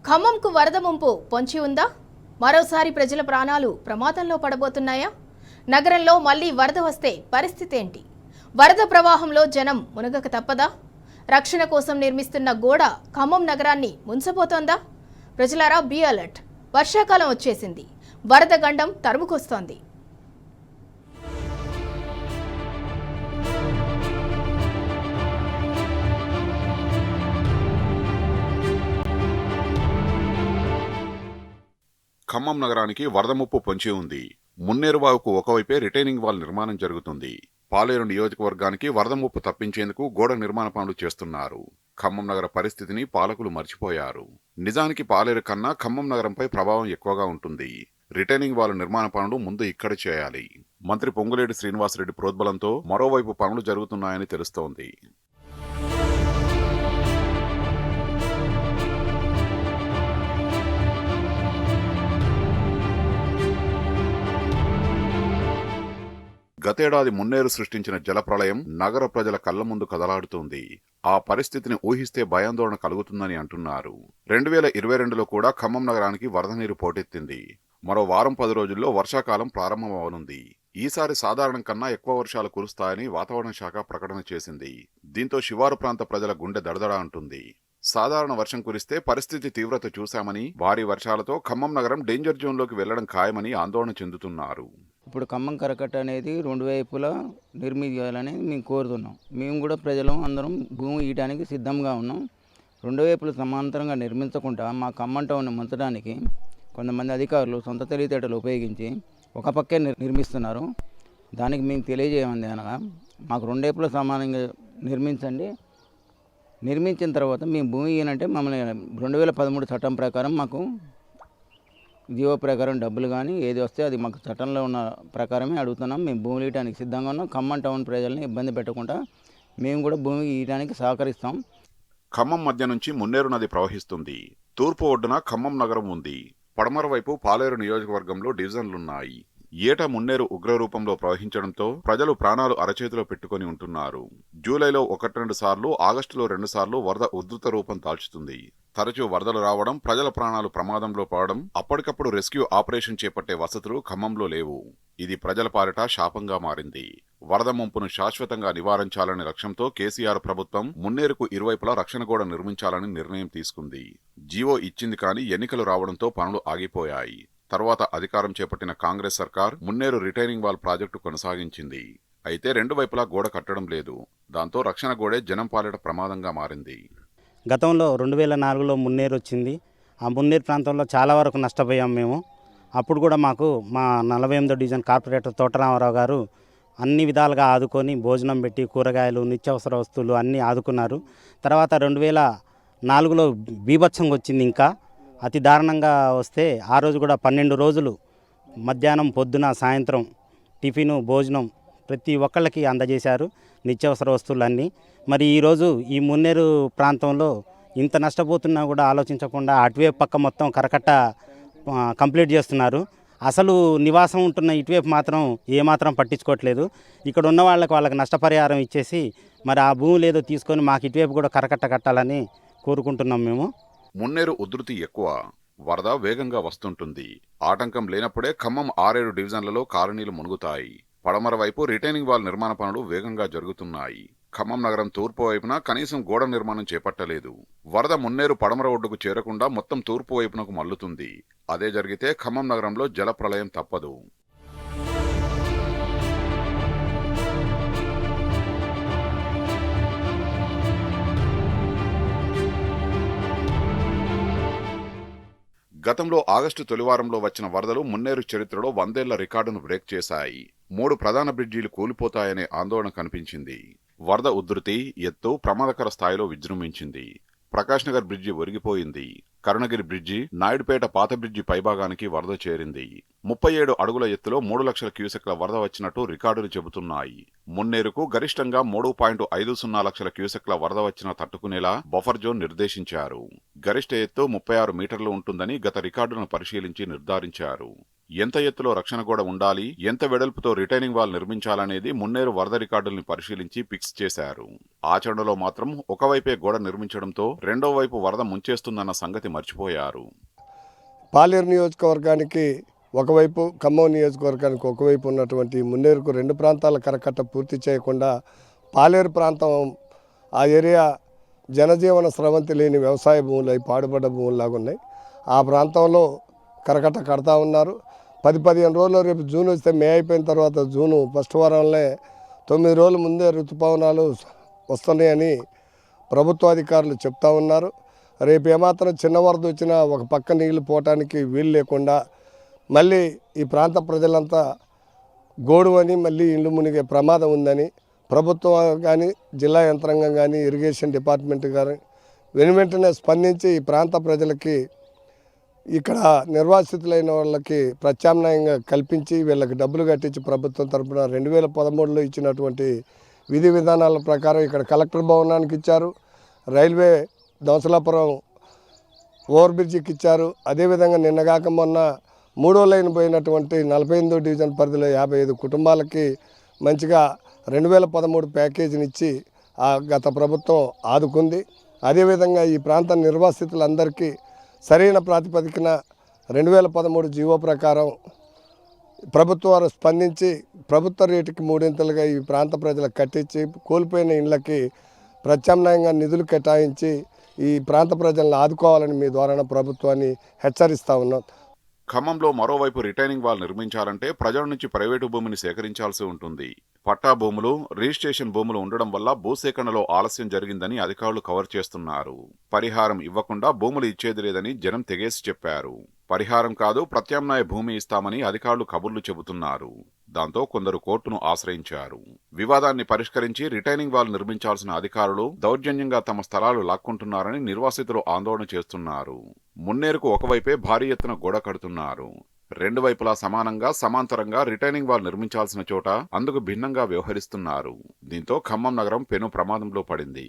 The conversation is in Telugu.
ఖమ్మంకు వరద ముంపు పొంచి ఉందా? మరోసారి ప్రజల ప్రాణాలు ప్రమాదంలో పడబోతున్నాయా? నగరంలో మళ్లీ వరద వస్తే పరిస్థితి ఏంటి? వరద ప్రవాహంలో జనం మునగక తప్పదా? రక్షణ కోసం నిర్మిస్తున్న గోడ ఖమ్మం నగరాన్ని ముంచబోతోందా? ప్రజలారా బీ అలర్ట్. వర్షాకాలం వచ్చేసింది. వరద గండం తరుముకొస్తోంది. ఖమ్మం నగరానికి వరద ముప్పు పొంచి ఉంది. మున్నేరువాగుకు ఒకవైపే రిటైనింగ్ వాల్ నిర్మాణం జరుగుతుంది. పాలేరు నియోజకవర్గానికి వరద ముప్పు తప్పించేందుకు గోడ నిర్మాణ పనులు చేస్తున్నారు. ఖమ్మం నగర పరిస్థితిని పాలకులు మర్చిపోయారు. నిజానికి పాలేరు కన్నా ఖమ్మం నగరంపై ప్రభావం ఎక్కువగా ఉంటుంది. రిటైనింగ్ వాల్ నిర్మాణ పనులు ముందు ఇక్కడ చేయాలి. మంత్రి పొంగులేటి శ్రీనివాసరెడ్డి ప్రోద్బలంతో మరోవైపు పనులు జరుగుతున్నాయని తెలుస్తోంది. గతేడాది మున్నేరు సృష్టించిన జలప్రళయం నగర ప్రజల కళ్ల ముందు కదలాడుతోంది. ఆ పరిస్థితిని ఊహిస్తే భయాందోళన కలుగుతుందని అంటున్నారు. 2022లో కూడా ఖమ్మం నగరానికి వరద నీరు పోటెత్తింది. మరో వారం 10 రోజుల్లో వర్షాకాలం ప్రారంభమవనుంది. ఈసారి సాధారణం కన్నా ఎక్కువ వర్షాలు కురుస్తాయని వాతావరణ శాఖ ప్రకటన చేసింది. దీంతో శివారు ప్రాంత ప్రజల గుండె దడదడ అంటుంది. సాధారణ వర్షం కురిస్తే పరిస్థితి తీవ్రత చూశామని, భారీ వర్షాలతో ఖమ్మం నగరం డేంజర్ జోన్లోకి వెళ్లడం ఖాయమని ఆందోళన చెందుతున్నారు. ఇప్పుడు ఖమ్మం కరకట్ట అనేది 2 వైపులా నిర్మించాలని మేము కోరుతున్నాం. మేము కూడా ప్రజలం అందరం భూమి ఇవ్వడానికి సిద్ధంగా ఉన్నాం. 2 వైపులు సమాంతరంగా నిర్మించకుండా మా ఖమ్మం టౌన్ ముంచడానికి కొంతమంది అధికారులు సొంత తెలివితేటలు ఉపయోగించి ఒక పక్కే నిర్మిస్తున్నారు. దానికి మేము తెలియజేయమంది అనగా మాకు 2 వైపులా సమానంగా నిర్మించండి. నిర్మించిన తర్వాత మేము భూమి ఇవ్వనంటే మమ్మల్ని 2013 చట్టం ప్రకారం మాకు జీవో ప్రకారం డబ్బులు కానీ ఏది వస్తే అది మాకు చట్టంలో ఉన్న ప్రకారమే అడుగుతున్నాం. మేము భూమి ఇవ్వడానికి సిద్ధంగా ఉన్నాం. ఖమ్మం టౌన్ ప్రజల్ని ఇబ్బంది పెట్టకుండా మేము కూడా భూమి ఇవ్వడానికి సహకరిస్తాం. ఖమ్మం మధ్య నుంచి మున్నేరు నది ప్రవహిస్తుంది. తూర్పు ఒడ్డున ఖమ్మం నగరం ఉంది. పడమర వైపు పాలేరు నియోజకవర్గంలో డివిజన్లున్నాయి. ఏటా మున్నేరు ఉగ్రరూపంలో ప్రవహించడంతో ప్రజలు ప్రాణాలు అరచేతిలో పెట్టుకుని ఉంటున్నారు. జూలైలో 1-2 సార్లు, ఆగస్టులో 2 సార్లు వరద ఉధృత రూపం దాల్చుతుంది. తరచూ వరదలు రావడం, ప్రజల ప్రాణాలు ప్రమాదంలో పడడం, అప్పటికప్పుడు రెస్క్యూ ఆపరేషన్ చేపట్టే వసతులు ఖమ్మంలో లేవు. ఇది ప్రజల పాలిట శాపంగా మారింది. వరద ముంపును శాశ్వతంగా నివారించాలనే లక్ష్యంతో కేసీఆర్ ప్రభుత్వం మున్నేరుకు ఇరువైపులా రక్షణ గోడ నిర్మించాలని నిర్ణయం తీసుకుంది. జీవో ఇచ్చింది కానీ ఎన్నికలు రావడంతో పనులు ఆగిపోయాయి. తర్వాత అధికారం చేపట్టిన కాంగ్రెస్ సర్కార్ మున్నేరు రిటైనింగ్ వాల్ ప్రాజెక్టు కొనసాగించింది. అయితే 2 వైపులా గోడ కట్టడం లేదు. దాంతో రక్షణ గోడే జనం పాలిట ప్రమాదంగా మారింది. గతంలో 2004లో మున్నేరు వచ్చింది. ఆ మున్నేరు ప్రాంతంలో చాలా వరకు నష్టపోయాం మేము. అప్పుడు కూడా మాకు మా 48వ డివిజన్ కార్పొరేటర్ తోటరామారావు గారు అన్ని విధాలుగా ఆదుకొని భోజనం పెట్టి కూరగాయలు, నిత్యావసర వస్తువులు అన్నీ ఆదుకున్నారు. తర్వాత 2004లో బీభత్సంగా వచ్చింది. ఇంకా అతి దారుణంగా వస్తే ఆ రోజు కూడా 12 రోజులు మధ్యాహ్నం, పొద్దున, సాయంత్రం టిఫిను, భోజనం ప్రతి ఒక్కళ్ళకి అందజేశారు నిత్యావసర వస్తువులన్నీ. మరి ఈరోజు ఈ మున్నేరు ప్రాంతంలో ఇంత నష్టపోతున్నా కూడా ఆలోచించకుండా అటువైపు పక్క మొత్తం కరకట్ట కంప్లీట్ చేస్తున్నారు. అసలు నివాసం ఉంటున్న ఇటువైపు మాత్రం ఏమాత్రం పట్టించుకోవట్లేదు. ఇక్కడ ఉన్న వాళ్ళకి నష్టపరిహారం ఇచ్చేసి మరి ఆ భూములు ఏదో తీసుకొని మాకు ఇటువైపు కూడా కరకట్ట కట్టాలని కోరుకుంటున్నాం మేము. మున్నేరు ఉధృతి ఎక్కువ, వరద వేగంగా వస్తుంటుంది. ఆటంకం లేనప్పుడే ఖమ్మం 6-7 డివిజన్లలో కాలనీలు మునుగుతాయి. పడమర వైపు రిటైనింగ్ వాల్ నిర్మాణ పనులు వేగంగా జరుగుతున్నాయి. ఖమ్మం నగరం తూర్పు వైపున కనీసం గోడ నిర్మాణం చేపట్టలేదు. వరద మున్నేరు పడమర ఒడ్డుకు చేరకుండా మొత్తం తూర్పు వైపునకు మల్లుతుంది. అదే జరిగితే ఖమ్మం నగరంలో జల ప్రళయం తప్పదు. గతంలో ఆగస్టు తొలివారంలో వచ్చిన వరదలు మున్నేరు చరిత్రలో 100 ఏళ్ల రికార్డును బ్రేక్ చేశాయి. 3 ప్రధాన బ్రిడ్జీలు కూలిపోతాయనే ఆందోళన కనిపించింది. వరద ఉధృతి, ఎత్తు ప్రమాదకర స్థాయిలో విజృంభించింది. ప్రకాష్ నగర్ బ్రిడ్జి ఒరిగిపోయింది. కరుణగిరి బ్రిడ్జి, నాయుడుపేట పాత బ్రిడ్జి పైభాగానికి వరద చేరింది. 37 అడుగుల ఎత్తులో 3 లక్షల క్యూసెక్ల వరద వచ్చినట్టు రికార్డులు చెబుతున్నాయి. మున్నేరుకు గరిష్టంగా 3.50 లక్షల క్యూసెక్ల వరద వచ్చినా తట్టుకునేలా బఫర్ జోన్ నిర్దేశించారు. గరిష్ట ఎత్తు 36 మీటర్లు ఉంటుందని గత రికార్డును పరిశీలించి నిర్ధారించారు. ఎంత ఎత్తులో రక్షణ గోడ ఉండాలి, ఎంత వెడల్పుతో రిటైనింగ్ వాల్ నిర్మించాలనేది మున్నేరు వరద రికార్డుల్ని పరిశీలించి ఫిక్స్ చేశారు. ఆచరణలో మాత్రం ఒకవైపే గోడ నిర్మించడంతో రెండో వైపు వరద ముంచేస్తుందన్న సంగతి మర్చిపోయారు. పాలేరు నియోజకవర్గానికి ఒకవైపు, ఖమ్మం నియోజకవర్గానికి ఒకవైపు ఉన్నటువంటి మున్నేరుకు 2 ప్రాంతాల కరకట్ట పూర్తి చేయకుండా పాలేరు ప్రాంతం ఆ ఏరియా జనజీవన స్రవంతి లేని వ్యవసాయ భూములు అవి పాడుపడ్డ భూముల్లాగా ఉన్నాయి. ఆ ప్రాంతంలో కరకట్ట కడతా ఉన్నారు. 10-15 రోజులు, రేపు జూన్ వస్తే మే అయిపోయిన తర్వాత జూను ఫస్ట్ వారంలో 9 రోజుల ముందే ఋతుపవనాలు వస్తున్నాయని ప్రభుత్వ అధికారులు చెప్తా ఉన్నారు. రేపు ఏమాత్రం చిన్న వరద వచ్చినా ఒక పక్క నీళ్లు పోవటానికి వీలు లేకుండా మళ్ళీ ఈ ప్రాంత ప్రజలంతా గోడువని మళ్ళీ ఇళ్ళు మునిగే ప్రమాదం ఉందని ప్రభుత్వం కానీ, జిల్లా యంత్రాంగం కానీ, ఇరిగేషన్ డిపార్ట్మెంట్ కానీ వెనువెంటనే స్పందించి ఈ ప్రాంత ప్రజలకి, ఇక్కడ నిర్వాసితులైన వాళ్ళకి ప్రత్యామ్నాయంగా కల్పించి వీళ్ళకి డబ్బులు కట్టించి ప్రభుత్వం తరఫున 2013లో ఇచ్చినటువంటి విధి విధానాల ప్రకారం ఇక్కడ కలెక్టర్ భవనానికి ఇచ్చారు, రైల్వే దోసలాపురం ఓవర్ బ్రిడ్జికి ఇచ్చారు. అదేవిధంగా నిన్నగాక మొన్న 3వ లైన్ పోయినటువంటి 48వ డివిజన్ పరిధిలో 55 కుటుంబాలకి మంచిగా 2013 ప్యాకేజీని ఇచ్చి గత ప్రభుత్వం ఆదుకుంది. అదేవిధంగా ఈ ప్రాంత నిర్వాసితులందరికీ సరైన ప్రాతిపదికన 2013 జీవో ప్రకారం ప్రభుత్వం వారు స్పందించి ప్రభుత్వ రేటుకి 3 ఈ ప్రాంత ప్రజలకు కట్టించి కోల్పోయిన ఇళ్లకి ప్రత్యామ్నాయంగా నిధులు కేటాయించి ఈ ప్రాంత ప్రజలను ఆదుకోవాలని మీ ద్వారా ప్రభుత్వాన్ని హెచ్చరిస్తూ ఉన్నాం. ఖమ్మంలో మరోవైపు రిటైనింగ్ వాల్ నిర్మించాలంటే ప్రజల నుంచి ప్రైవేటు భూమిని సేకరించాల్సి ఉంటుంది. పట్టా భూములు, రిజిస్ట్రేషన్ భూములు ఉండడం వల్ల భూసేకరణలో ఆలస్యం జరిగిందని అధికారులు కవర్ చేస్తున్నారు. పరిహారం ఇవ్వకుండా భూములు ఇచ్చేది లేదని జనం తెగేసి చెప్పారు. పరిహారం కాదు, ప్రత్యామ్నాయ భూమి ఇస్తామని అధికారులు కబుర్లు చెబుతున్నారు. దాంతో కొందరు కోర్టును ఆశ్రయించారు. వివాదాన్ని పరిష్కరించి రిటైనింగ్ వాల్ నిర్మించాల్సిన అధికారులు దౌర్జన్యంగా తమ స్థలాలు లాక్కుంటున్నారని నిర్వాసితులు ఆందోళన చేస్తున్నారు. మున్నేరుకు ఒకవైపే భారీ ఎత్తున గోడ కడుతున్నారు. 2 వైపులా సమానంగా, సమాంతరంగా రిటైనింగ్ వాల్ నిర్మించాల్సిన చోట అందుకు భిన్నంగా వ్యవహరిస్తున్నారు. దీంతో ఖమ్మం నగరం పెను ప్రమాదంలో పడింది.